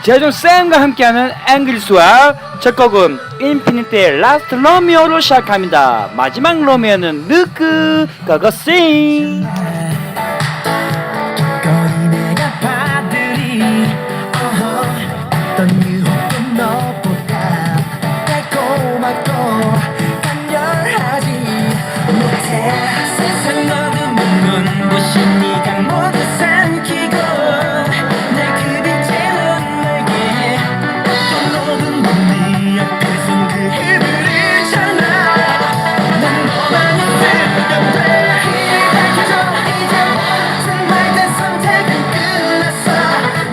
제존 쌤과 함께하는 앵글 수학 첫 곡은 인피니트의 라스트 로미오로 시작합니다. 마지막 로미오는 누구? 고고싱. 거의 내가 받으리 어떤 유혹도 너보다 달콤하고 간절하지 못해 세상 어둠은 눈부신 네가 모두 삼키고 날 그대 채운 날개 어떤 어둠은 네 앞에선 그 힘을 잃잖아 난 너만 있으면 돼 밝혀져 이제 정말 내 선택은 끝났어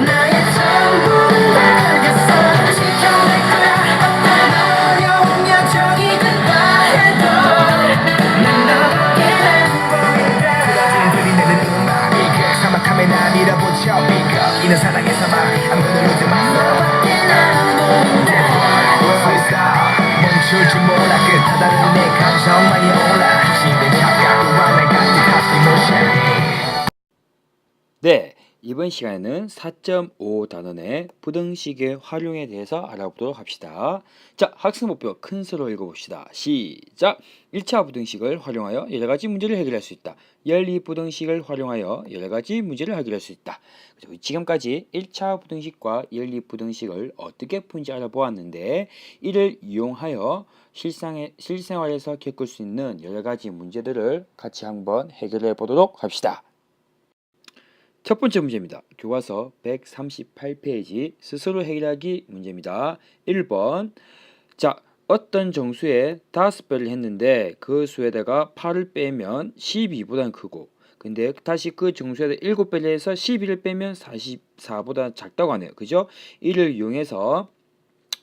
나의 전부는 알겠어 지켜낼 거야 어떤 어려운 여정이든 다 해도 난 너밖에 안 보인다 들이내는 음악 이그 사막함에 나 밀어붙여 비겁 이는 사랑의 사막 아무것도 놓지 마 너밖에 안 보인다 멈출 줄 몰라 끝하다는 내 감정만이 올라 힘든 착각과 날 가득하지 모셔 네, 이번 시간에는 4.5 단원의 부등식의 활용에 대해서 알아보도록 합시다. 자, 학습 목표 큰 수로 읽어봅시다. 시작! 1차 부등식을 활용하여 여러가지 문제를 해결할 수 있다. 연리 부등식을 활용하여 여러가지 문제를 해결할 수 있다. 지금까지 1차 부등식과 연리 부등식을 어떻게 푸는지 알아보았는데 이를 이용하여 실생활에서 겪을 수 있는 여러가지 문제들을 같이 한번 해결해 보도록 합시다. 첫 번째 문제입니다. 교과서 138페이지 스스로 해결하기 문제입니다. 1번. 자, 어떤 정수에 5배를 했는데 그 수에다가 8을 빼면 12보다 크고 근데 다시 그 정수에다 7배를 해서 12를 빼면 44보다 작다고 하네요. 그죠? 이를 이용해서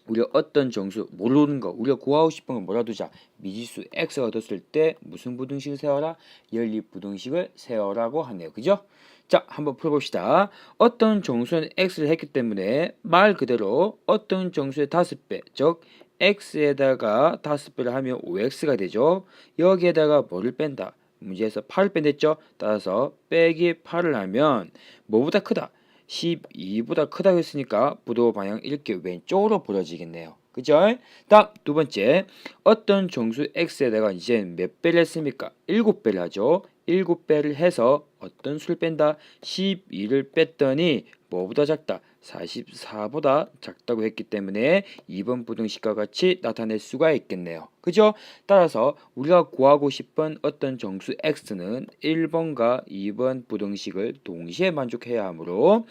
우리가 어떤 정수 모르는 거 우리가 구하고 싶은 걸 몰아두자. 미지수 x가 뒀을 때 무슨 부등식을 세워라? 연립 부등식을 세워라고 하네요. 그죠? 자, 한번 풀어봅시다. 어떤 정수는 x를 했기 때문에 말 그대로 어떤 정수의 5배, 즉 x에다가 5배를 하면 5x가 되죠. 여기에다가 뭐를 뺀다? 문제에서 8을 뺀댔죠. 따라서 빼기 8을 하면 뭐보다 크다? 12보다 크다고 했으니까 부도 방향 이렇게 왼쪽으로 벌어지겠네요. 그죠? 다음 두 번째. 어떤 정수 x에다가 이제 몇 배를 했습니까? 7배를 하죠. 7배를 해서 어떤 수를 뺀다? 12를 뺐더니 뭐보다 작다? 44보다 작다고 했기 때문에 2번 부등식과 같이 나타낼 수가 있겠네요. 그죠? 따라서 우리가 구하고 싶은 어떤 정수 x는 1번과 2번 부등식을 동시에 만족해야 하므로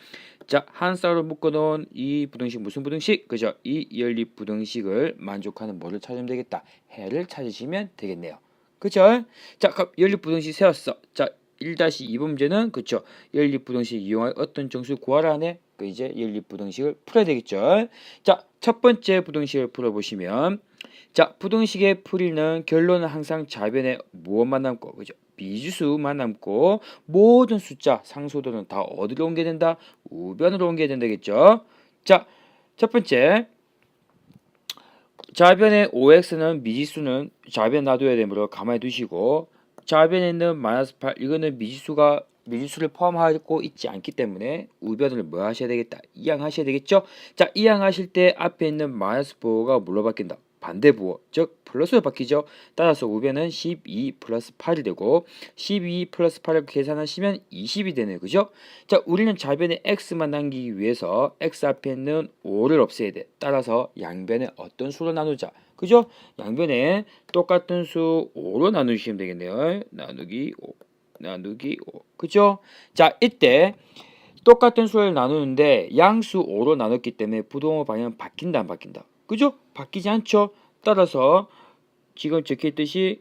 자, 한 쌍으로 묶어놓은 이 부등식 무슨 부등식? 그죠? 이 연립 부등식을 만족하는 뭐를 찾으면 되겠다? 해를 찾으시면 되겠네요. 그죠? 자, 그럼 연립 부등식 세웠어. 자, 1-2번 문제는 그쵸? 연립 부등식 이용하여 어떤 정수를 구하라 하네? 그 이제 연립 부등식을 풀어야 되겠죠? 자, 첫 번째 부등식을 풀어보시면 자, 부등식의 풀이는 결론은 항상 좌변에 무엇만 남고 그죠? 미지수만 남고 모든 숫자 상수들은 다 어디로 옮겨야 된다? 우변으로 옮겨야 된다겠죠? 자, 첫 번째 좌변의 5x는 미지수는 좌변 놔둬야 되므로 가만히 두시고 좌변에 있는 -8 이거는 미지수를 포함하고 있지 않기 때문에 우변을 뭐 하셔야 되겠다? 이항하셔야 되겠죠? 자, 이항하실 때 앞에 있는 -4가 뭘로 바뀐다? 반대부호, 즉 플러스로 바뀌죠. 따라서 우변은 12 플러스 8이 되고 12 플러스 8을 계산하시면 20이 되네요. 그죠? 자, 우리는 좌변에 x만 남기기 위해서 x 앞에 있는 5를 없애야 돼. 따라서 양변에 어떤 수로 나누자. 그죠? 양변에 똑같은 수 5로 나누시면 되겠네요. 나누기 5. 나누기 5. 그죠? 자, 이때 똑같은 수를 나누는데 양수 5로 나눴기 때문에 부동호 방향 바뀐다 안 바뀐다? 그죠? 바뀌지 않죠? 따라서 지금 적혀있듯이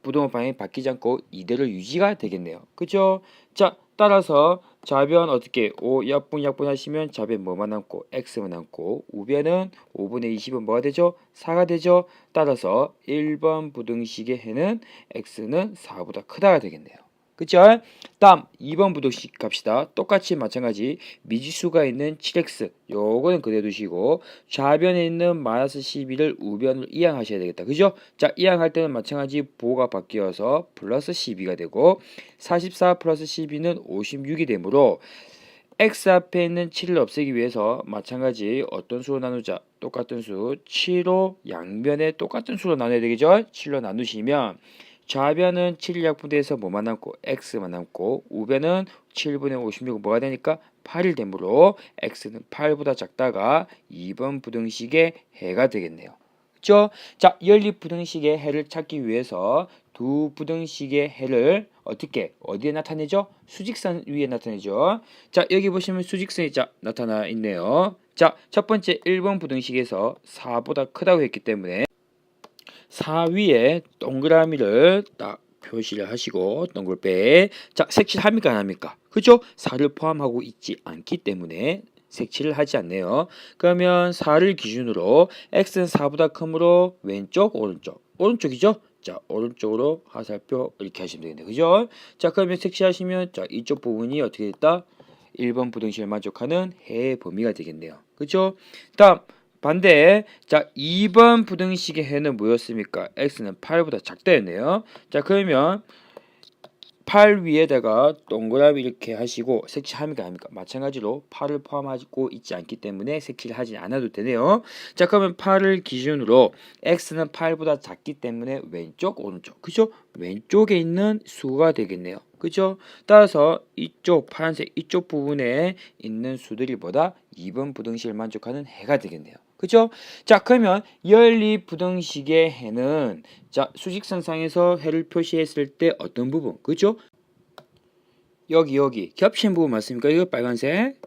부동호 방향이 바뀌지 않고 이대로 유지가 되겠네요. 그죠? 자, 따라서 좌변 어떻게 5 약분 하시면 좌변 뭐만 남고 x만 남고 우변은 5분의 20은 뭐가 되죠? 4가 되죠? 따라서 1번 부등식의 해는 x는 4보다 크다가 되겠네요. 그쵸? 다음 2번 부등식 갑시다. 똑같이 마찬가지 미지수가 있는 7x 요거는 그대로 두시고 좌변에 있는 -12를 우변으로 이항하셔야 되겠다. 그죠? 자, 이항할 때는 마찬가지 부호가 바뀌어서 플러스 12가 되고 44 플러스 12는 56이 되므로 x 앞에 있는 7을 없애기 위해서 마찬가지 어떤 수로 나누자. 똑같은 수 7로 양변에 똑같은 수로 나눠야 되겠죠. 7로 나누시면 좌변은 7이 약분돼서 뭐만 남고 x만 남고 우변은 7분의 56은 뭐가 되니까 8이 되므로 x는 8보다 작다가 2번 부등식의 해가 되겠네요. 그렇죠? 자, 연립 부등식의 해를 찾기 위해서 두 부등식의 해를 어디에 나타내죠? 수직선 위에 나타내죠. 자, 여기 보시면 수직선이 나타나 있네요. 자, 첫 번째 1번 부등식에서 4보다 크다고 했기 때문에 4 위에 동그라미를 딱 표시를 하시고 동글배. 자, 색칠합니까 안 합니까? 그죠? 4를 포함하고 있지 않기 때문에 색칠을 하지 않네요. 그러면 4를 기준으로 x는 4보다 크므로 왼쪽 오른쪽이죠? 자, 오른쪽으로 화살표 이렇게 하시면 되겠네요. 그죠? 자, 그러면 색칠하시면 자, 이쪽 부분이 어떻게 됐다? 1번 부등식을 만족하는 해의 범위가 되겠네요. 그죠? 다음 반대. 자, 2번 부등식의 해는 뭐였습니까? x는 8보다 작다였네요. 자, 그러면 8 위에다가 동그라미 이렇게 하시고 색칠합니까 아닙니까? 마찬가지로 8을 포함하고 있지 않기 때문에 색칠을 하지 않아도 되네요. 자, 그러면 8을 기준으로 x는 8보다 작기 때문에 왼쪽 오른쪽 그죠? 왼쪽에 있는 수가 되겠네요. 그죠? 따라서 이쪽 파란색 이쪽 부분에 있는 수들이 보다 2번 부등식을 만족하는 해가 되겠네요. 그죠? 자, 그러면 연립 부등식의 해는 자, 수직선상에서 해를 표시했을 때 어떤 부분? 그죠? 여기 겹친 부분 맞습니까? 이거 빨간색.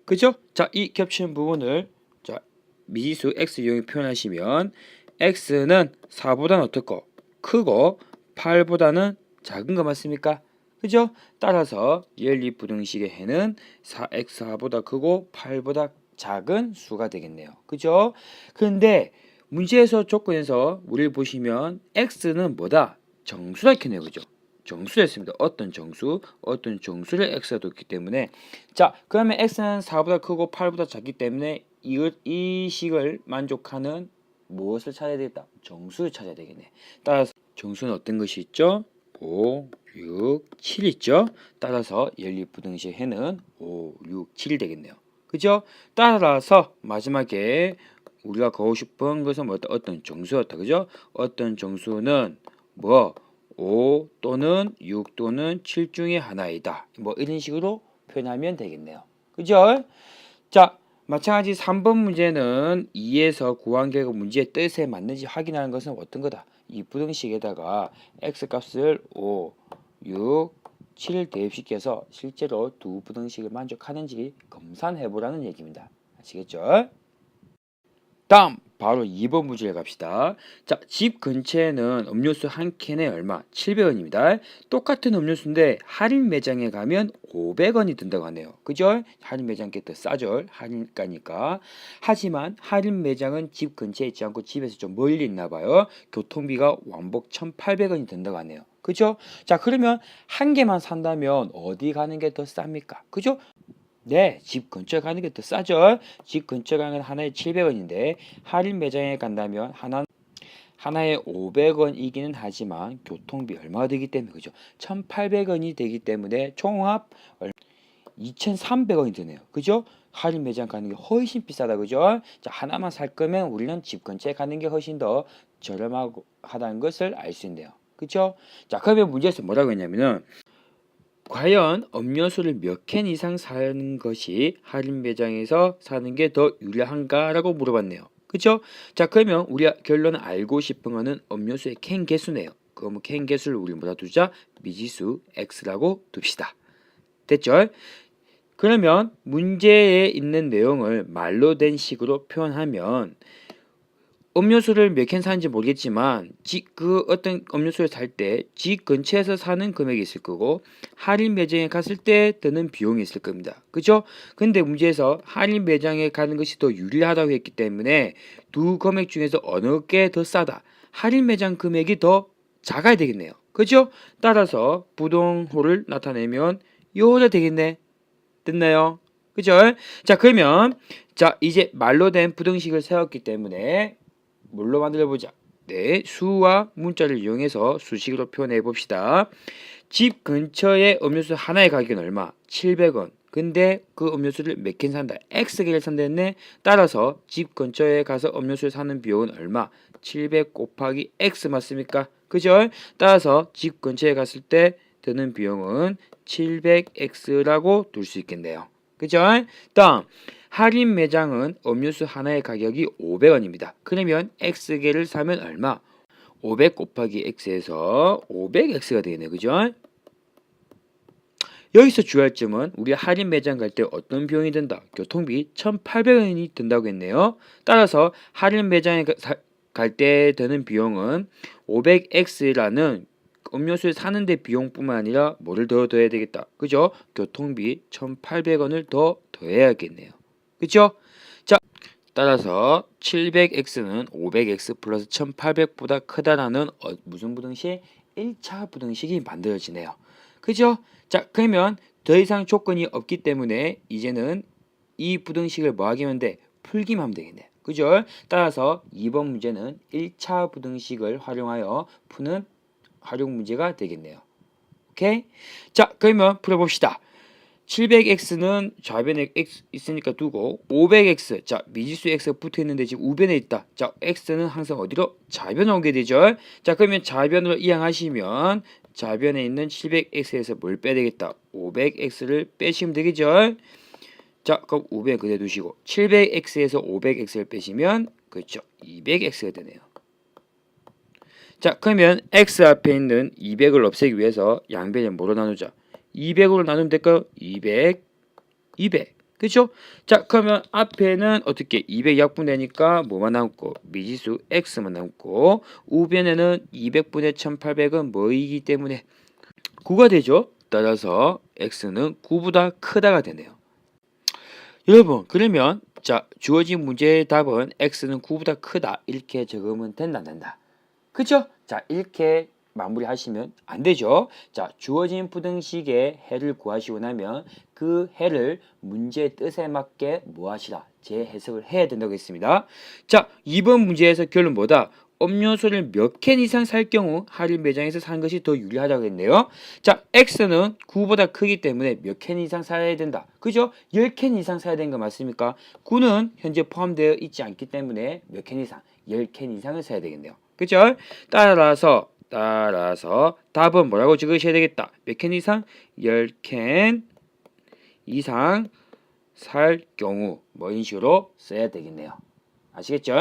그죠? 자, 이 겹친 부분을 자, 미지수 x 이용해 표현하시면 x는 4보다는 어떻고? 크고 8보다는 작은 거 맞습니까? 그죠? 따라서 연립 부등식의 해는 4x4보다 크고 8보다 작은 수가 되겠네요. 그죠? 근데 문제에서 조건에서 우리를 보시면 x는 뭐다? 정수라 했네요. 그죠? 정수였습니다. 어떤 정수를 x가 뒀기 때문에 자, 그러면 x는 4보다 크고 8보다 작기 때문에 이 식을 만족하는 무엇을 찾아야 되겠다? 정수를 찾아야 되겠네. 따라서 정수는 어떤 것이 있죠? 5, 6, 7 있죠? 따라서 연립 부등식 해는 5, 6, 7 되겠네요. 그죠? 따라서 마지막에 우리가 가고 싶은 것은 뭐였다? 어떤 정수였다. 그죠? 어떤 정수는 5 또는 6 또는 7 중에 하나이다. 이런 식으로 표현하면 되겠네요. 그죠? 자, 마찬가지 3번 문제는 2에서 구한 결과 문제의 뜻에 맞는지 확인하는 것은 어떤 거다? 이 부등식에다가 x값을 5, 6, 7 대입시켜서 실제로 두 부등식을 만족하는지 검사해 보라는 얘기입니다. 아시겠죠? 다음 바로 2번 문제를 갑시다. 자, 집 근처에는 음료수 한 캔에 얼마? 700원입니다. 똑같은 음료수인데 할인 매장에 가면 500원이 든다고 하네요. 그죠? 할인 매장께 더 싸죠. 할인가니까. 하지만 할인 매장은 집 근처에 있지 않고 집에서 좀 멀리 있나 봐요. 교통비가 왕복 1,800원이 든다고 하네요. 그죠? 자, 그러면 한 개만 산다면 어디 가는 게 더 쌉니까? 그죠? 네, 집 근처에 가는 게 더 싸죠. 집 근처에 가는 건 하나에 700원인데 할인 매장에 간다면 하나에 500원이기는 하지만 교통비 얼마가 되기 때문에 그죠? 1,800원이 되기 때문에 총합 2,300원이 드네요. 그죠? 할인 매장 가는 게 훨씬 비싸다. 그죠? 자, 하나만 살 거면 우리는 집 근처에 가는 게 훨씬 더 저렴하다는 것을 알 수 있네요. 그죠? 자, 그러면 문제에서 뭐라고 했냐면은 과연 음료수를 몇 캔 이상 사는 것이 할인 매장에서 사는 게 더 유리한가라고 물어봤네요. 그죠? 자, 그러면 우리가 결론을 알고 싶은 거는 음료수의 캔 개수네요. 그러면 캔 개수를 우리 뭐라 두자? 미지수 x라고 둡시다. 됐죠? 그러면 문제에 있는 내용을 말로 된 식으로 표현하면 음료수를 몇 캔 사는지 모르겠지만 어떤 음료수를 살 때 집 근처에서 사는 금액이 있을 거고 할인 매장에 갔을 때 드는 비용이 있을 겁니다. 그죠? 근데 문제에서 할인 매장에 가는 것이 더 유리하다고 했기 때문에 두 금액 중에서 어느 게 더 싸다? 할인 매장 금액이 더 작아야 되겠네요. 그죠? 따라서 부동호를 나타내면 요래 되겠네. 됐나요? 그죠? 자, 그러면 자, 이제 말로 된 부등식을 세웠기 때문에 뭘로 만들어 보자. 네, 수와 문자를 이용해서 수식으로 표현해 봅시다. 집 근처에 음료수 하나의 가격은 얼마? 700원. 근데 그 음료수를 몇 캔 산다? X개를 산다 했네. 따라서 집 근처에 가서 음료수를 사는 비용은 얼마? 700 곱하기 X 맞습니까? 그죠? 따라서 집 근처에 갔을 때 드는 비용은 700X라고 둘 수 있겠네요. 그죠? 다음 할인 매장은 음료수 하나의 가격이 500원입니다. 그러면 X개를 사면 얼마? 500 곱하기 X에서 500X가 되겠네요. 그죠? 여기서 주의할 점은 우리 할인 매장 갈 때 어떤 비용이 든다? 교통비 1,800원이 든다고 했네요. 따라서 할인 매장에 갈 때 드는 비용은 500X라는 음료수를 사는데 비용뿐만 아니라 뭐를 더 더해야 되겠다. 그죠? 교통비 1,800원을 더 더해야겠네요. 그죠? 자, 따라서 700X는 500X 플러스 1,800보다 크다라는 무슨 부등식? 1차 부등식이 만들어지네요. 그죠? 자, 그러면 더 이상 조건이 없기 때문에 이제는 이 부등식을 뭐 하기만 돼? 풀기만 하면 되겠네. 그죠? 따라서 2번 문제는 1차 부등식을 활용하여 푸는 활용 문제가 되겠네요. 오케이? 자, 그러면 풀어봅시다. 700x는 좌변에 x 있으니까 두고 500x 자 미지수 x가 붙어 있는데 지금 우변에 있다. 자 x는 항상 어디로? 좌변으로 오게 되죠. 자 그러면 좌변으로 이항하시면 좌변에 있는 700x에서 뭘 빼야 되겠다. 500x를 빼시면 되겠죠. 자 그럼 우변 그대로 두시고 700x에서 500x를 빼시면 그렇죠. 200x가 되네요. 자 그러면 x 앞에 있는 200을 없애기 위해서 양변을 뭐로 나누자? 200으로 나누면 될까요? 200, 200. 그죠? 자, 그러면 앞에는 어떻게 200 약분되니까 뭐만 남고 미지수 x만 남고 우변에는 200분의 1800은 뭐이기 때문에 9가 되죠? 따라서 x는 9보다 크다가 되네요. 여러분, 그러면 자, 주어진 문제의 답은 x는 9보다 크다. 이렇게 적으면 된다, 안 된다. 그죠? 자, 이렇게 마무리하시면 안 되죠. 자, 주어진 부등식의 해를 구하시고 나면 그 해를 문제 뜻에 맞게 뭐 하시라? 재해석을 해야 된다고 했습니다. 자, 이번 문제에서 결론 뭐다? 음료수를 몇 캔 이상 살 경우 할인 매장에서 사는 것이 더 유리하다고 했네요. 자, X는 9보다 크기 때문에 몇 캔 이상 사야 된다. 그죠? 10캔 이상 사야 되는 거 맞습니까? 9는 현재 포함되어 있지 않기 때문에 몇 캔 이상? 10캔 이상을 사야 되겠네요. 그죠? 따라서 답은 뭐라고 적으셔야 되겠다. 몇 캔 이상? 10캔 이상 살 경우 뭐 이런 식으로 써야 되겠네요. 아시겠죠?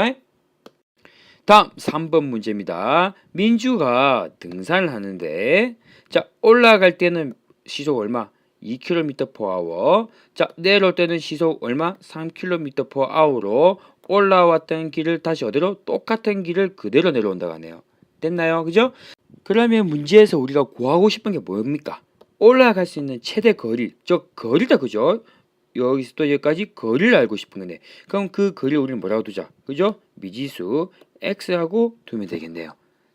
다음 3번 문제입니다. 민주가 등산을 하는데 자 올라갈 때는 시속 얼마? 2km/h. 자 내려올 때는 시속 얼마? 3km/h로 올라왔던 길을 다시 어디로? 똑같은 길을 그대로 내려온다고 하네요. 됐나요? 그죠? 그러면 문제에서 우리가 구하고 싶은 게 뭡니까? 올라갈 수 있는 최대 거리, 즉 거리다 그죠? 여기서 또 여기까지 거리를 알고 싶은 건데 그럼 그 거리를 우리는 뭐라고 두자? 그죠? 미지수 x라고 두면 되겠네요.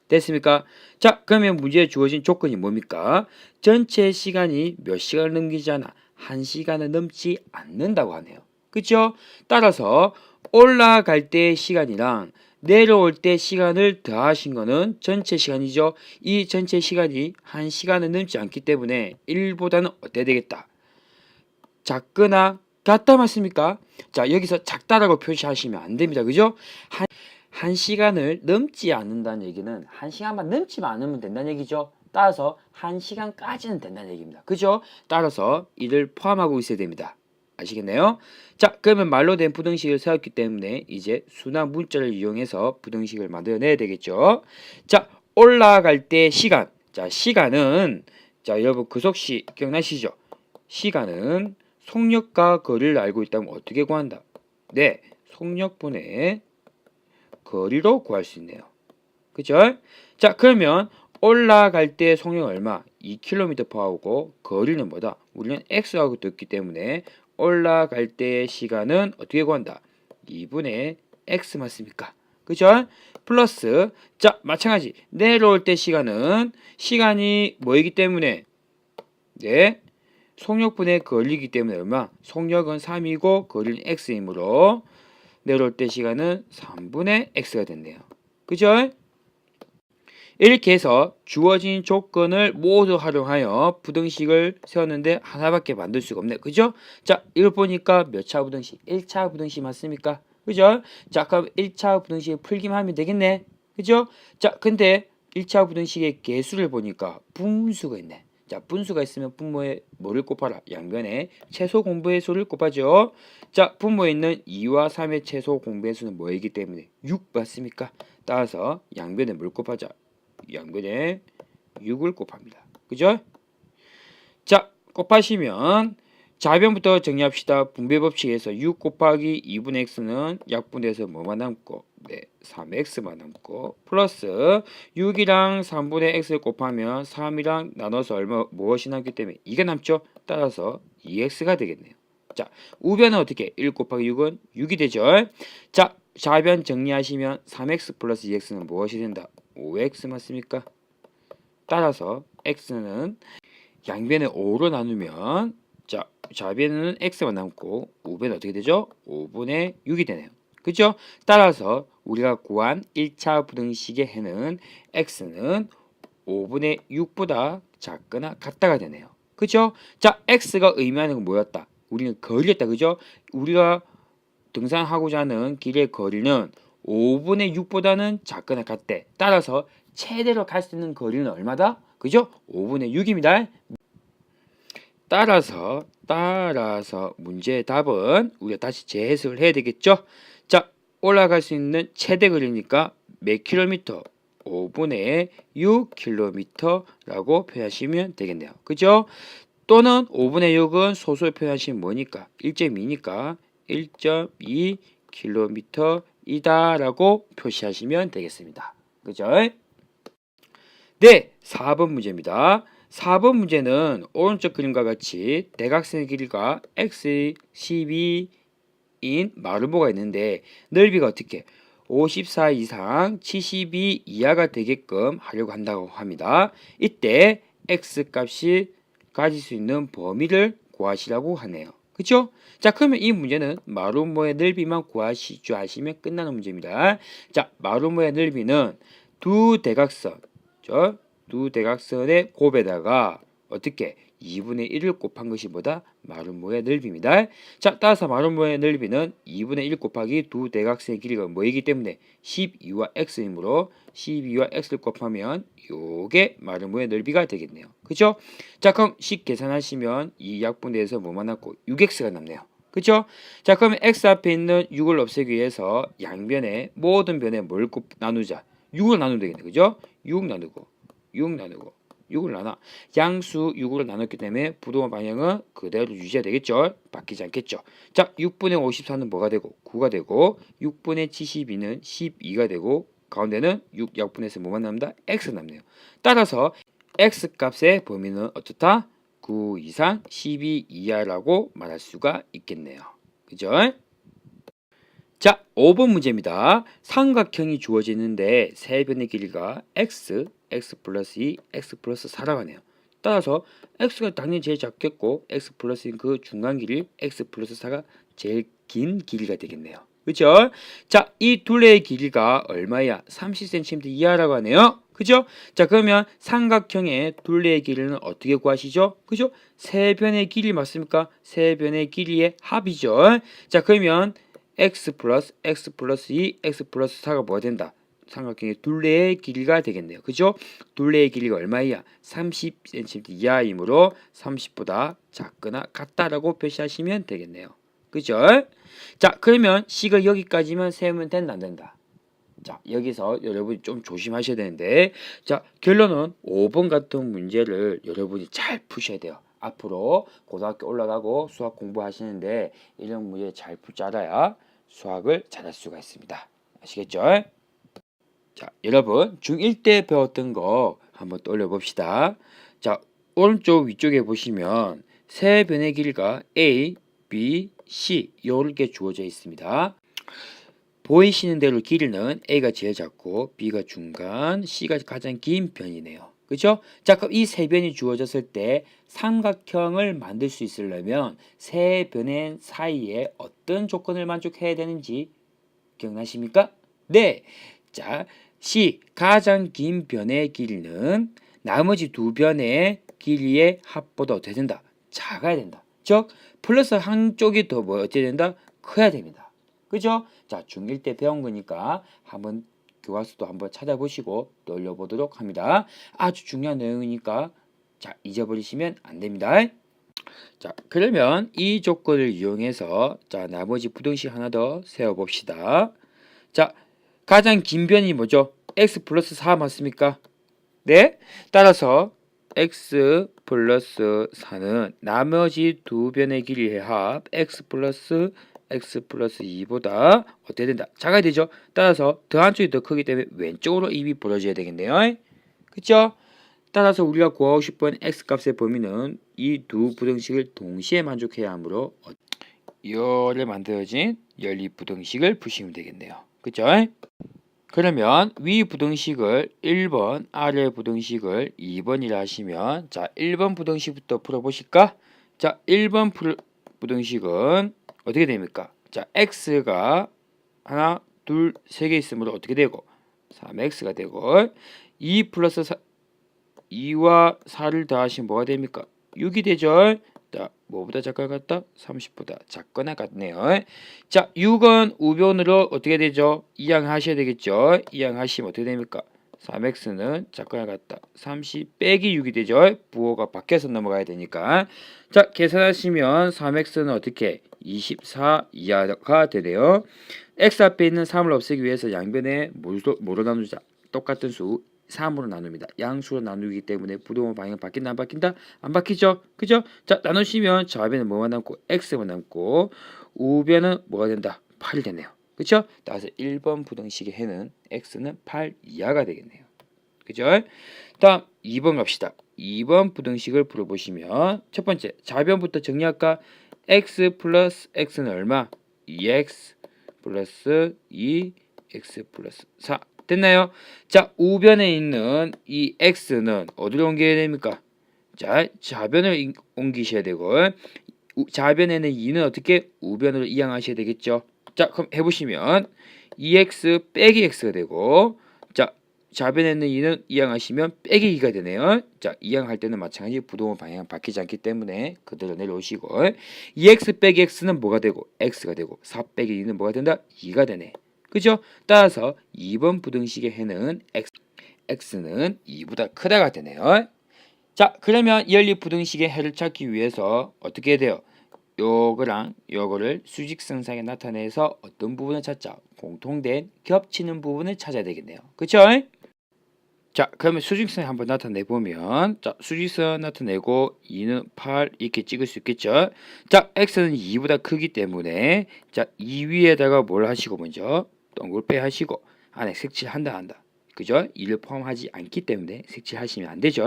됐습니까? 자 그러면 문제에 주어진 조건이 뭡니까? 전체 시간이 몇 시간을 넘기지 않아? 1시간을 넘지 않는다고 하네요. 그죠? 따라서 올라갈 때 시간이랑 내려올 때 시간을 더하신 거는 전체 시간이죠. 이 전체 시간이 1시간을 넘지 않기 때문에 1보다는 어때야 되겠다? 작거나 같다 맞습니까? 자 여기서 작다라고 표시하시면 안 됩니다. 그죠? 한 시간을 넘지 않는다는 얘기는 1시간만 넘지 않으면 된다는 얘기죠. 따라서 1시간까지는 된다는 얘기입니다. 그죠? 따라서 이를 포함하고 있어야 됩니다. 아시겠네요? 자 그러면 말로 된 부등식을 세웠기 때문에 이제 순환 문자를 이용해서 부등식을 만들어내야 되겠죠. 자 올라갈 때 시간. 자 시간은 자 여러분 급속시 기억나시죠? 시간은 속력과 거리를 알고 있다면 어떻게 구한다? 네 속력분의 거리로 구할 수 있네요. 그죠? 자 그러면 올라갈 때 속력 얼마? 2km/h고 거리는 뭐다? 우리는 x하고 떴기 때문에 올라갈 때 시간은 어떻게 구한다? 2분의 x 맞습니까? 그죠? 플러스 자 마찬가지 내려올 때 시간이 뭐이기 때문에 네 속력분의 거리이기 때문에 얼마? 속력은 3이고 거리는 x이므로 내려올 때 시간은 3분의 x가 됐네요. 그죠? 이렇게 해서 주어진 조건을 모두 활용하여 부등식을 세웠는데 하나밖에 만들 수가 없네. 그죠? 자, 이걸 보니까 몇 차 부등식? 1차 부등식 맞습니까? 그죠? 자, 그럼 1차 부등식 풀기만 하면 되겠네. 그죠? 자, 근데 1차 부등식의 개수를 보니까 분수가 있네. 자, 분수가 있으면 분모에 뭐를 곱하라? 양변에 최소 공배의 수를 곱하죠. 자, 분모에 있는 2와 3의 최소 공배의 수는 뭐이기 때문에 6 맞습니까? 따라서 양변에 뭘 곱하자? 양변에 6을 곱합니다. 그죠? 자, 곱하시면 좌변부터 정리합시다. 분배 법칙에서 6 곱하기 2분의 x는 약분돼서 뭐만 남고 3x만 남고 플러스 6이랑 3분의 x를 곱하면 3이랑 나눠서 무엇이 남기 때문에 2가 남죠. 따라서 2x가 되겠네요. 자, 우변은 어떻게? 1 곱하기 6은 6이 되죠. 자, 좌변 정리하시면 3x 플러스 2x는 무엇이 된다? 5x 맞습니까? 따라서 x는 양변에 5로 나누면 자, 좌변은 x만 남고 우변은 어떻게 되죠? 5분의 6이 되네요. 그죠? 따라서 우리가 구한 1차 부등식의 해는 x는 5분의 6보다 작거나 같다가 되네요. 그죠? 자, x가 의미하는 건 뭐였다? 우리는 거리였다. 그죠? 우리가 등산하고자 하는 길의 거리는 5분의 6보다는 작거나 같대. 따라서 최대로 갈 수 있는 거리는 얼마다? 그죠? 5분의 6입니다. 따라서 문제의 답은 우리가 다시 재해석을 해야 되겠죠? 자, 올라갈 수 있는 최대 거리니까 몇 킬로미터? 5분의 6킬로미터라고 표현하시면 되겠네요. 그죠? 또는 5분의 6은 소수로 표현하시면 뭐니까? 1.2니까 1.2km 이다라고 표시하시면 되겠습니다. 그죠? 네, 4번 문제입니다. 4번 문제는 오른쪽 그림과 같이 대각선의 길이가 x 12인 마름모가 있는데 넓이가 어떻게 54 이상 72 이하가 되게끔 하려고 한다고 합니다. 이때 x 값이 가질 수 있는 범위를 구하시라고 하네요. 그렇죠? 자, 그러면 이 문제는 마름모의 넓이만 구하실 줄 아시면 끝나는 문제입니다. 자, 마름모의 넓이는 두 대각선 두 대각선의 곱에다가 어떻게 2분의 1을 곱한 것이 뭐다? 마름모의 넓이입니다. 자, 따라서 마름모의 넓이는 2분의 1 곱하기 두 대각선의 길이가 뭐이기 때문에 12와 x이므로 12와 x를 곱하면 요게 마름모의 넓이가 되겠네요. 그죠? 자, 그럼 식 계산하시면 이 약분대에서 뭐만 남고 6x가 남네요. 그죠? 자, 그러면 x 앞에 있는 6을 없애기 위해서 양변에 모든 변에 뭘 나누자? 6을 나누면 되겠네. 그죠? 6 나누고 6을 나눠 양수 6으로 나눴기 때문에 부동의 방향은 그대로 유지해야 되겠죠. 바뀌지 않겠죠. 자, 6분의 54는 뭐가 되고 9가 되고 6분의 72는 12가 되고 가운데는 6 약분해서 뭐만 남다? x 남네요. 따라서 x 값의 범위는 어떻다? 9 이상 12 이하라고 말할 수가 있겠네요. 그죠? 자, 5번 문제입니다. 삼각형이 주어지는데 세 변의 길이가 x 플러스 2, x 플러스 4라고 하네요. 따라서 x가 당연히 제일 작겠고 x 플러스인 그 중간 길이 x 플러스 4가 제일 긴 길이가 되겠네요. 그죠? 자, 이 둘레의 길이가 얼마야? 30cm 이하라고 하네요. 그죠? 자, 그러면 삼각형의 둘레의 길이는 어떻게 구하시죠? 그죠? 세 변의 길이 맞습니까? 세 변의 길이의 합이죠. 자, 그러면 x 플러스 2, x 플러스 4가 뭐가 된다? 삼각형의 둘레의 길이가 되겠네요. 그죠? 둘레의 길이가 얼마야? 30cm 이하이므로 30보다 작거나 같다라고 표시하시면 되겠네요. 그죠? 자, 그러면 식을 여기까지만 세우면 된다, 안 된다? 자, 여기서 여러분이 좀 조심하셔야 되는데, 자, 결론은 5번 같은 문제를 여러분이 잘 푸셔야 돼요. 앞으로 고등학교 올라가고 수학 공부하시는데 이런 문제 잘 풀 줄 알아야 수학을 잘할 수가 있습니다. 아시겠죠? 자, 여러분 중1 때 배웠던 거 한번 떠올려 봅시다. 자, 오른쪽 위쪽에 보시면 세 변의 길이가 A, B, C 이렇게 주어져 있습니다. 보이시는 대로 길이는 A가 제일 작고 B가 중간, C가 가장 긴 변이네요. 그렇죠? 자, 그럼 이 세 변이 주어졌을 때 삼각형을 만들 수 있으려면 세 변의 사이에 어떤 조건을 만족해야 되는지 기억나십니까? 네. 자, C. 가장 긴 변의 길이는 나머지 두 변의 길이의 합보다 어떻게 된다? 작아야 된다. 즉 플러스 한쪽이 더 뭐 어떻게 된다? 커야 됩니다. 그죠? 자, 중1 때 배운 거니까 한번 교과서도 한번 찾아보시고 떠올려보도록 합니다. 아주 중요한 내용이니까 자, 잊어버리시면 안 됩니다. 자, 그러면 이 조건을 이용해서 자, 나머지 부등식 하나 더 세워봅시다. 자, 가장 긴 변이 뭐죠? x 플러스 4 맞습니까? 네. 따라서 x 플러스 4는 나머지 두 변의 길이의 합 x 플러스 2보다 어떻게 된다? 작아야 되죠? 따라서 더 한쪽이 더 크기 때문에 왼쪽으로 입이 벌어져야 되겠네요. 그쵸? 따라서 우리가 구하고 싶은 x 값의 범위는 이 두 부등식을 동시에 만족해야 하므로 열에 만들어진 연립부등식을 푸시면 되겠네요. 그쵸? 그러면 위 부등식을 1번, 아래 부등식을 2번이라 하시면 자, 1번 부등식부터 풀어보실까? 자, 1번 부등식은 어떻게 됩니까? 자, x가 하나, 둘, 세 개 있으므로 어떻게 되고 3x가 되고 2 플러스 2와 4를 더하시면 뭐가 됩니까? 6이 되죠. 자, 뭐보다 작거나 같다? 30보다 작거나 같네요. 자, 6은 우변으로 어떻게 되죠? 이항하셔야 되겠죠. 이항하시면 어떻게 됩니까? 3x는 작거나 같다. 30 빼기 6이 되죠. 부호가 바뀌어서 넘어가야 되니까. 자, 계산하시면 3x는 어떻게? 24 이하가 되네요. x 앞에 있는 3을 없애기 위해서 양변에 뭐로 나누자? 똑같은 수 3으로 나눕니다. 양수로 나누기 때문에 부동호 방향 바뀐다 안 바뀐다? 안 바뀌죠? 그죠? 자, 나누시면 좌변은 뭐만 남고 x만 남고 우변은 뭐가 된다? 8이 되네요. 그죠? 따라서 1번 부등식의 해는 x는 8 이하가 되겠네요. 그죠? 다음 2번 갑시다. 2번 부등식을 풀어보시면 첫 번째 좌변부터 정리할까? x 플러스 x는 얼마? 2x 플러스 2x 플러스 4 됐나요? 자, 우변에 있는 이 x는 어디로 옮겨야 됩니까? 자, 좌변을 옮기셔야 되고 좌변에는 2는 어떻게? 우변으로 이항하셔야 되겠죠. 자, 그럼 해보시면 2x 빼기 x가 되고 자, 좌변에는 2는 이항하시면 빼기 2가 되네요. 자, 이항할 때는 마찬가지 부동호 방향 바뀌지 않기 때문에 그대로 내려오시고 2x 빼기 x는 뭐가 되고? x가 되고 4 빼기 2는 뭐가 된다? 2가 되네. 그죠? 따라서 2번 부등식의 해는 x는 2보다 크다가 되네요. 자, 그러면 연립 부등식의 해를 찾기 위해서 어떻게 해야 돼요? 요거랑 요거를 수직선상에 나타내서 어떤 부분을 찾자? 공통된 겹치는 부분을 찾아야 되겠네요. 그쵸? 자, 그러면 수직선 한번 나타내 보면 자, 수직선 나타내고 2는 8 이렇게 찍을 수 있겠죠. 자, x는 2보다 크기 때문에 자, 2 위에다가 뭘 하시고 먼저 동글빼 하시고 안에 색칠한다 한다. 그죠? 2를 포함하지 않기 때문에 색칠하시면 안 되죠.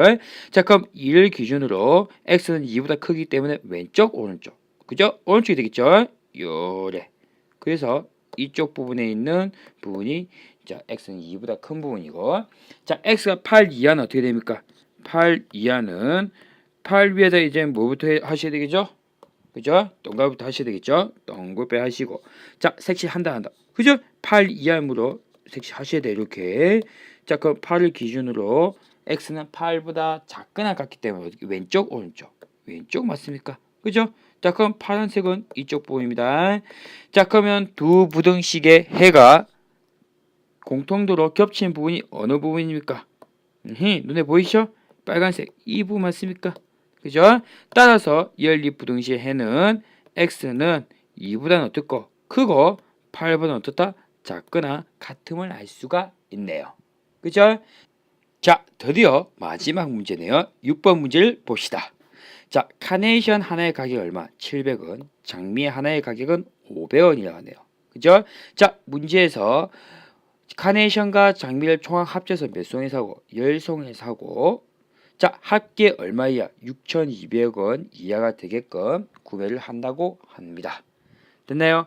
자, 그럼 2를 기준으로 x는 2보다 크기 때문에 왼쪽 오른쪽. 그죠? 오른쪽이 되겠죠? 요래. 그래서 이쪽 부분에 있는 부분이 자, x는 2보다 큰 부분이고 자, x가 8 이하는 어떻게 됩니까? 8 이하는 8 위에다 이제 뭐부터 하셔야 되겠죠? 그죠? 동그라미부터 하셔야 되겠죠? 동글빼 하시고 자, 색칠한다 한다. 그죠? 8 이하므로 색칠하셔야 돼 이렇게. 자, 그럼 8을 기준으로 x는 8보다 작거나 같기 때문에 왼쪽 오른쪽 왼쪽 맞습니까? 그죠? 자, 그럼 파란색은 이쪽 부분입니다. 자, 그러면 두 부등식의 해가 공통도로 겹치는 부분이 어느 부분입니까? 눈에 보이시죠? 빨간색 이 부분 맞습니까? 그죠? 따라서 연립 부등식의 해는 x는 2보다는 어떻고 크고 8보다는 어떻다? 작거나 같음을 알 수가 있네요. 그죠? 자, 드디어 마지막 문제네요. 6번 문제를 봅시다. 자, 카네이션 하나의 가격이 얼마? 700원. 장미 하나의 가격은 500원이라고 하네요. 그죠? 자, 문제에서 카네이션과 장미를 총합 합쳐서 몇 송이 사고? 10송이 사고 자, 합계 얼마 이하? 6,200원 이하가 되게끔 구매를 한다고 합니다. 됐나요?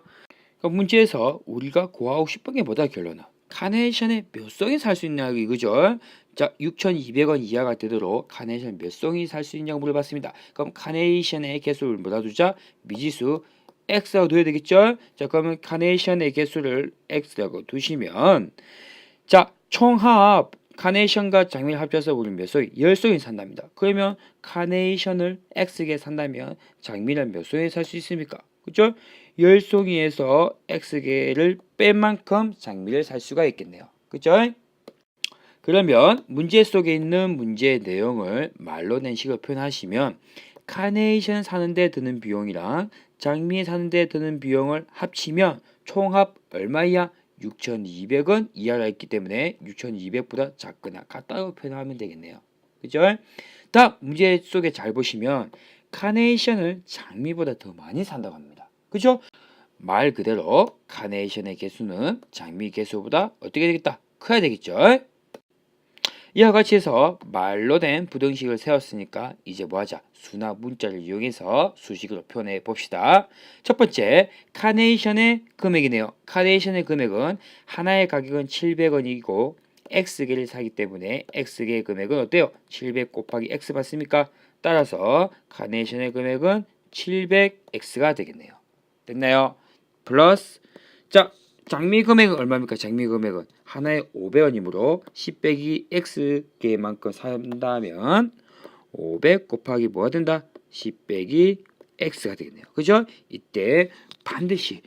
그러니까 문제에서 우리가 구하고 싶은 게 뭐다 결론은? 카네이션에 몇 송이 살 수 있냐 이거죠. 자, 6,200원 이하가 되도록 카네이션 몇 송이 살 수 있냐고 물어봤습니다. 그럼 카네이션의 개수를 뭐다 두자? 미지수 x라고 둬야 되겠죠. 자, 그러면 카네이션의 개수를 x라고 두시면 자, 총합 카네이션과 장미를 합쳐서 우리 몇 송이? 10송이 산답니다. 그러면 카네이션을 X개에 산다면 장미를 몇 송이 살 수 있습니까? 그죠? 10송이에서 X개를 뺀 만큼 장미를 살 수가 있겠네요. 그죠? 그러면 문제 속에 있는 문제의 내용을 말로 낸 식으로 표현하시면 카네이션 사는데 드는 비용이랑 장미 사는데 드는 비용을 합치면 총합 얼마야? 6,200원 이하라 했기 때문에 6,200보다 작거나 같다고 표현하면 되겠네요. 그죠? 다음 문제 속에 잘 보시면 카네이션을 장미보다 더 많이 산다고 합니다. 그죠? 말 그대로 카네이션의 개수는 장미 개수보다 어떻게 되겠다? 커야 되겠죠? 이와 같이 해서 말로 된 부등식을 세웠으니까 이제 뭐하자? 수나 문자를 이용해서 수식으로 표현해 봅시다. 첫 번째, 카네이션의 금액이네요. 카네이션의 금액은 하나의 가격은 700원이고 X개를 사기 때문에 X개의 금액은 어때요? 700 곱하기 X 맞습니까? 따라서 카네이션의 금액은 700X가 되겠네요. 됐나요? 플러스 자, 장미 금액은 얼마입니까? 장미 금액은 하나에 500원이므로 10 빼기 X개만큼 산다면 500 곱하기 뭐가 된다? 10 빼기 X가 되겠네요. 그죠? 이때 반드시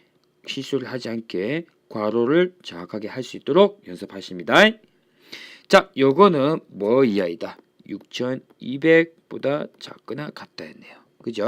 실수를 하지 않게 괄호를 정확하게 할 수 있도록 연습하십니다. 자, 요거는 뭐 이하이다? 6,200보다 작거나 같다 했네요. 그죠?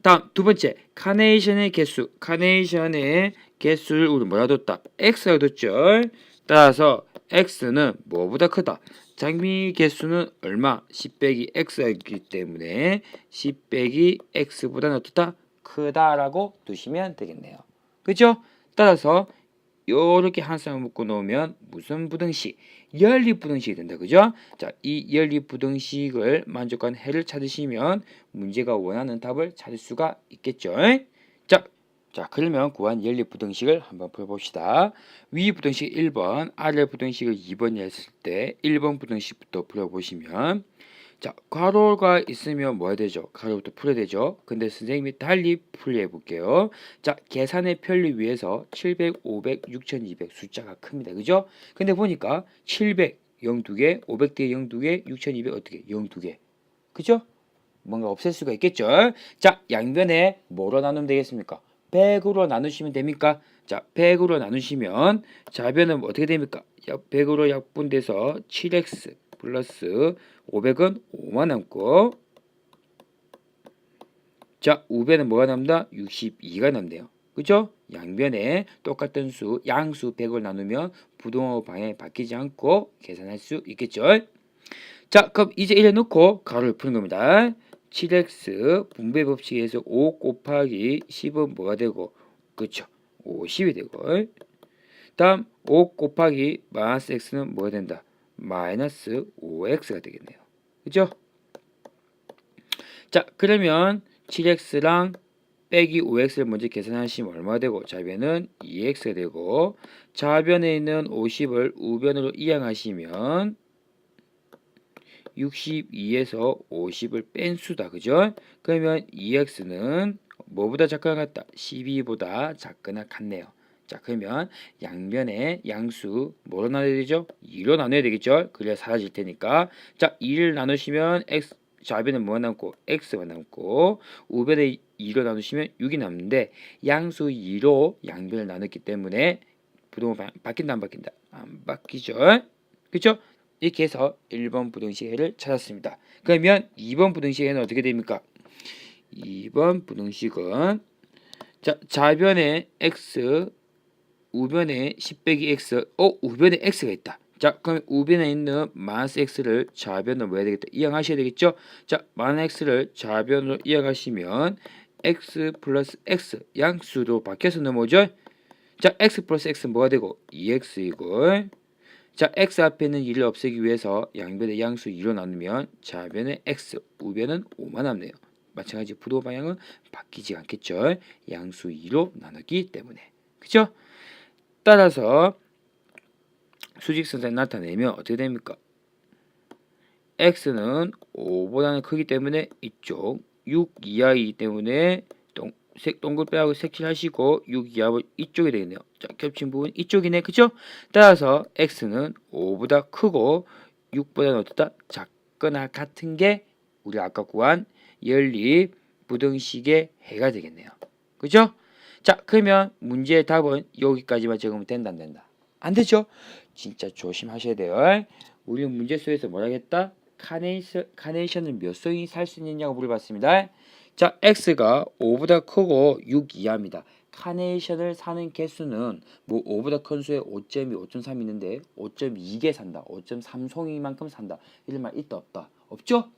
다음 두 번째 카네이션의 개수. 카네이션의 개수를 우리 뭐라 뒀다? X가 뒀죠. 따라서 X는 뭐보다 크다? 장미 개수는 얼마? 10 빼기 X이기 때문에 10 빼기 X보다는 어떻다? 크다라고 두시면 되겠네요. 그죠? 따라서 요렇게 한 쌍을 묶어 놓으면 무슨 부등식? 연립부등식이 된다. 그죠? 자, 이 연립부등식을 만족한 해를 찾으시면 문제가 원하는 답을 찾을 수가 있겠죠. 자, 그러면 구한 연립부등식을 한번 풀어봅시다. 위 부등식 1번, 아래 부등식을 2번 했을 때 1번 부등식부터 풀어보시면 자, 괄호가 있으면 뭐 해야 되죠? 괄호부터 풀어야 되죠. 근데 선생님이 달리 풀이해 볼게요. 자, 계산의 편리 위해서 700, 500, 6200 숫자가 큽니다. 그죠? 근데 보니까 700, 0 2개, 500대 0 2개, 6200 어떻게? 0 2개. 그죠? 뭔가 없앨 수가 있겠죠? 자, 양변에 뭐로 나누면 되겠습니까? 100으로 나누시면 됩니까? 자, 100으로 나누시면 좌변은 어떻게 됩니까? 100으로 약분돼서 7x 플러스 500은 5만 남고 자, 우변은 뭐가 남다? 62가 남네요. 그죠? 양변에 똑같은 수, 양수 100을 나누면 부등호 방향이 바뀌지 않고 계산할 수 있겠죠? 자, 그럼 이제 이래 놓고 가로를 푸는 겁니다. 7x 분배 법칙에서 5 곱하기 10은 뭐가 되고 그쵸? 50이 되고 다음 5 곱하기 마이너스 x는 뭐가 된다? 마이너스 5x가 되겠네요. 그죠? 자, 그러면 7x랑 빼기 5x를 먼저 계산하시면 얼마가 되고 좌변은 2x가 되고 좌변에 있는 50을 우변으로 이항하시면 62에서 50을 뺀 수다. 그죠? 그러면 2x는 뭐보다 작거나 같다? 12보다 작거나 같네요. 자, 그러면 양변의 양수 뭐로 나눠야 되죠? 2로 나눠야 되겠죠? 그래야 사라질 테니까. 자, 2를 나누시면 x 좌변은 뭐가 남고 x가 남고 우변에 2로 나누시면 6이 남는데 양수 2로 양변을 나눴기 때문에 부동호 바뀐다 안 바뀐다? 안 바뀌죠? 그렇죠? 이렇게 해서 1번 부등식을 찾았습니다. 그러면 2번 부등식에는 어떻게 됩니까? 2번 부등식은 자, 좌변에 x, 우변에 10 빼기 x, 우변에 x가 있다. 자, 그럼 우변에 있는 마이너스 x를 좌변으로 뭐 해야 되겠다? 이항하셔야 되겠죠? 자, 마이너스 x를 좌변으로 이항하시면 x 플러스 x 양수로 바뀌어서 넘어오죠? 자, x 플러스 x는 뭐가 되고? 2x이고 자, x 앞에 있는 2를 없애기 위해서 양변의 양수 2로 나누면 좌변의 x, 우변은 5만 남네요. 마찬가지 부도 방향은 바뀌지 않겠죠. 양수 2로 나누기 때문에. 그죠? 따라서 수직선상에 나타내면 어떻게 됩니까? x는 5보다는 크기 때문에 이쪽 6 이하이기 때문에 색 동글빼하고 색칠하시고 6 이하고 이쪽이 되겠네요. 자, 겹친 부분 이쪽이네. 그죠? 따라서 x는 5보다 크고 6보다는 어떻다? 작거나 같은 게 우리 아까 구한 연립 부등식의 해가 되겠네요. 그죠? 자, 그러면 문제의 답은 여기까지만 적으면 된다 안 된다? 안 되죠? 진짜 조심하셔야 돼요. 우리 문제 속에서 뭐라겠다? 카네이션을 몇 송이 살 수 있느냐고 물어봤습니다. 자, x가 5보다 크고 6 이하입니다. 카네이션을 사는 개수는 뭐 5보다 큰 수에 5.2, 5.3 있는데 5.2개 산다. 5.3송이만큼 산다. 이런 말 있다 없다? 없죠?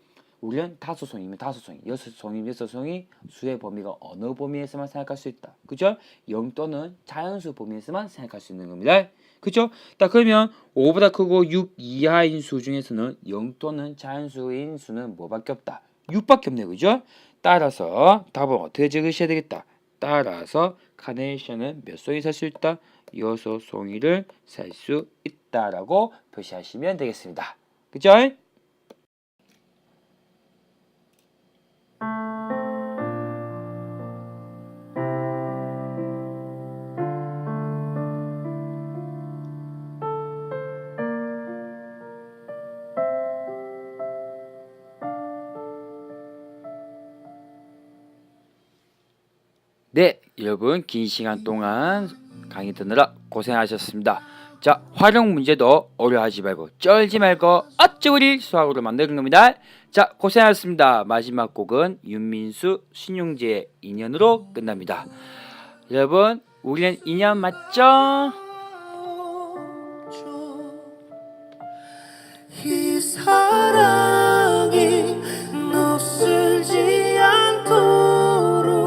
우리는 5송이면 5송이, 6송이면 6송이 수의 범위가 어느 범위에서만 생각할 수 있다. 그죠? 0 또는 자연수 범위에서만 생각할 수 있는 겁니다. 그죠? 자, 그러면 5보다 크고 6 이하인 수 중에서는 0 또는 자연수인 수는 뭐밖에 없다? 6밖에 없네. 그죠? 따라서 답은 어떻게 적으셔야 되겠다? 따라서 카네이션은 몇 송이 살 수 있다? 6송이를 살 수 있다라고 표시하시면 되겠습니다. 그죠? 네, 여러분 긴 시간 동안 강의 듣느라 고생하셨습니다. 자, 활용 문제도 어려워하지 말고 쩔지 말고 어쩌구리 수학으로 만드는 겁니다. 자, 고생하셨습니다. 마지막 곡은 윤민수, 신용재의 인연으로 끝납니다. 여러분, 우리는 인연 맞죠? 이 사랑이 녹슬지 않도록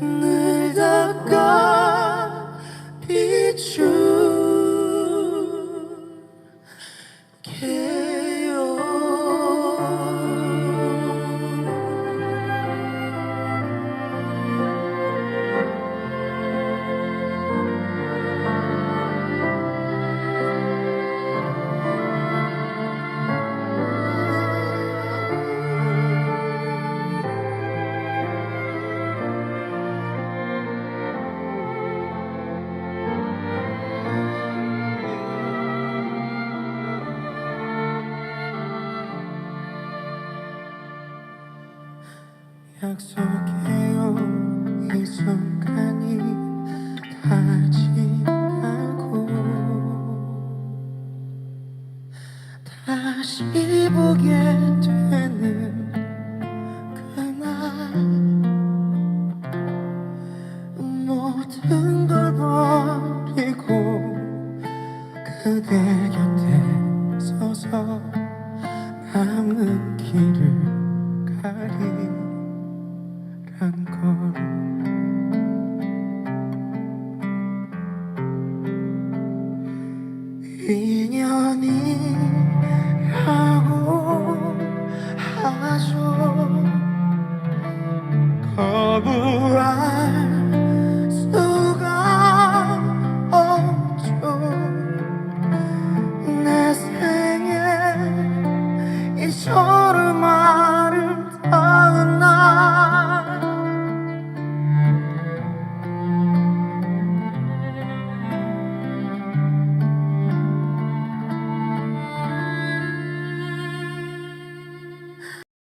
늘 닦아 약속해요 이 순간이 다 지나고 다시 보게 되는 그날 모든 걸 버리고 그대 곁에 서서 남은 길을 가리란 걸 인연이라고 하죠 거부할